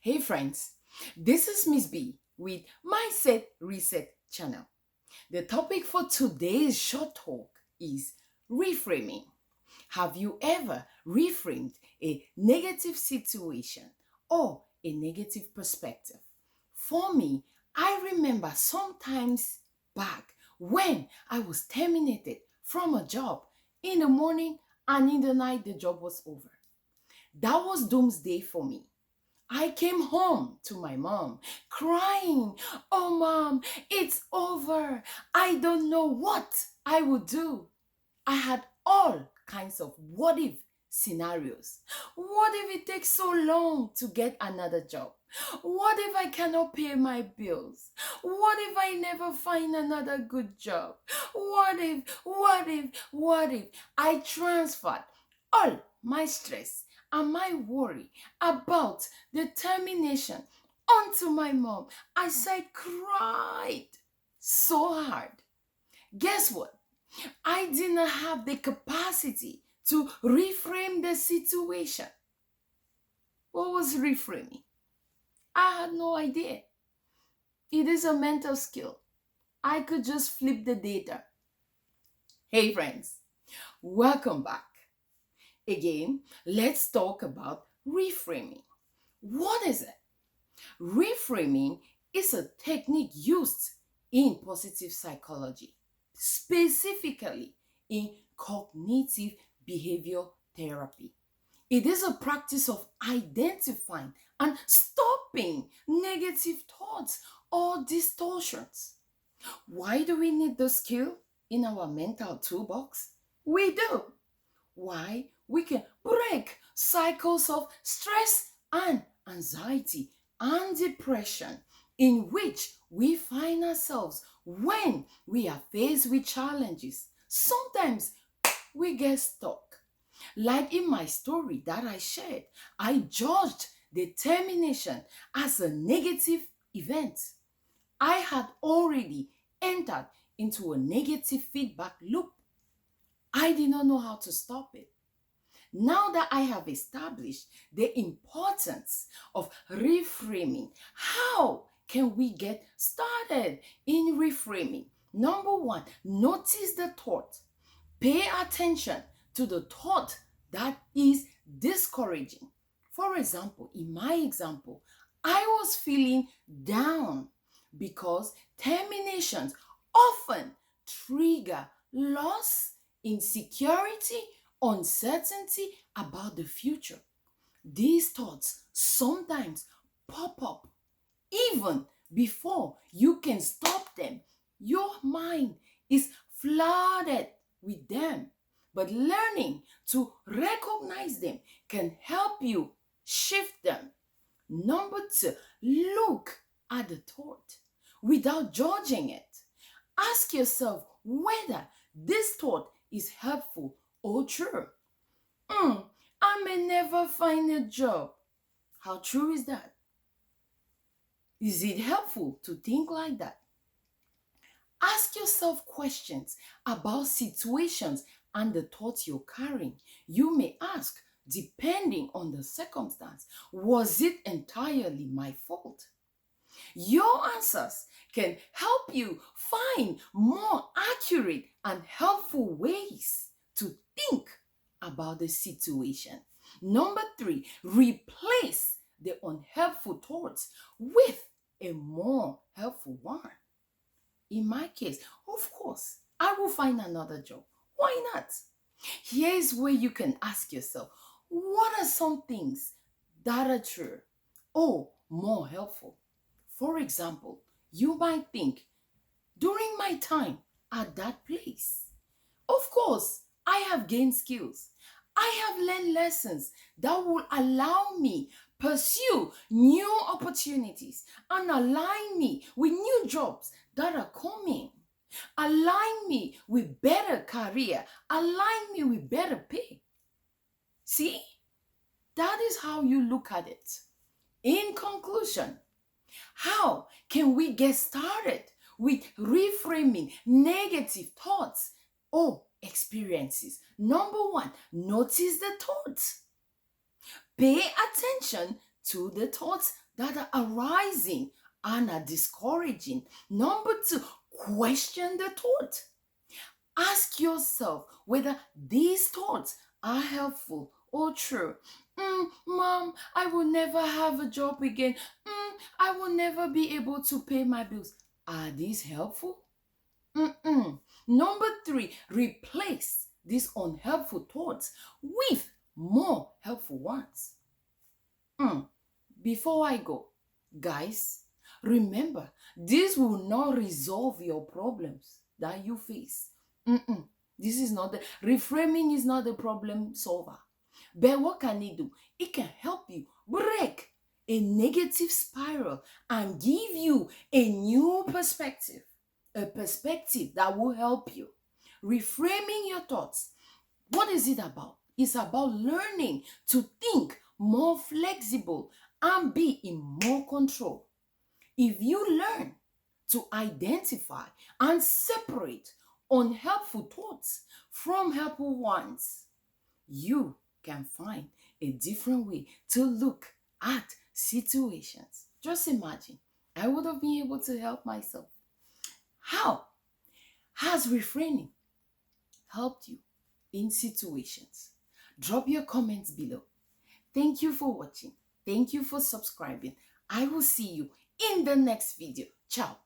Hey friends, this is Miss B with Mindset Reset channel. The topic for today's short talk is reframing. Have you ever reframed a negative situation or a negative perspective? For me, I remember sometimes back when I was terminated from a job in the morning and in the night the job was over. That was doomsday for me. I came home to my mom crying, "Oh, mom, it's over. I don't know what I would do." I had all kinds of what if scenarios. What if it takes so long to get another job? What if I cannot pay my bills? What if I never find another good job? What if? I transferred all my stress and my worry about the termination onto my mom as I cried so hard. Guess what? I didn't have the capacity to reframe the situation. What was reframing? I had no idea. It is a mental skill. I could just flip the data. Hey, friends, welcome back. Again, let's talk about reframing. What is it? Reframing is a technique used in positive psychology, specifically in cognitive behavior therapy. It is a practice of identifying and stopping negative thoughts or distortions. Why do we need the skill in our mental toolbox? We do. Why? We can break cycles of stress and anxiety and depression in which we find ourselves when we are faced with challenges. Sometimes we get stuck. Like in my story that I shared, I judged the termination as a negative event. I had already entered into a negative feedback loop. I did not know how to stop it. Now that I have established the importance of reframing, how can we get started in reframing? Number one, notice the thought. Pay attention to the thought that is discouraging. For example, in my example, I was feeling down because terminations often trigger loss, insecurity, uncertainty about the future. These thoughts sometimes pop up even before you can stop them. Your mind is flooded with them, but learning to recognize them can help you shift them. Number two, look at the thought without judging it. Ask yourself whether this thought is helpful or true. I may never find a job. How true is that? Is it helpful to think like that? Ask yourself questions about situations and the thoughts you're carrying. You may ask, depending on the circumstance, was it entirely my fault? Your answers can help you find more accurate and helpful ways to think about the situation. Number three, replace the unhelpful thoughts with a more helpful one. In my case, of course, I will find another job. Why not? Here's where you can ask yourself, what are some things that are true or more helpful? For example, you might think, during my time at that place, of course, I have gained skills. I have learned lessons that will allow me pursue new opportunities and align me with new jobs that are coming. Align me with better career. Align me with better pay. See, that is how you look at it. In conclusion, how can we get started with reframing negative thoughts or experiences? Number one, notice the thoughts. Pay attention to the thoughts that are arising and are discouraging. Number two, question the thought. Ask yourself whether these thoughts are helpful or true. Mom, I will never have a job again. I will never be able to pay my bills. Are these helpful? Number three, replace these unhelpful thoughts with more helpful ones. Before I go, guys, remember, this will not resolve your problems that you face. This is not the reframing is not the problem solver. But what can it do? It can help you break a negative spiral and give you a new perspective, a perspective that will help you. Reframing your thoughts. What is it about? It's about learning to think more flexible and be in more control. If you learn to identify and separate unhelpful thoughts from helpful ones, you can find a different way to look at situations. Just imagine, I would have been able to help myself. How has refraining helped you in situations? Drop your comments below. Thank you for watching. Thank you for subscribing. I will see you in the next video. Ciao.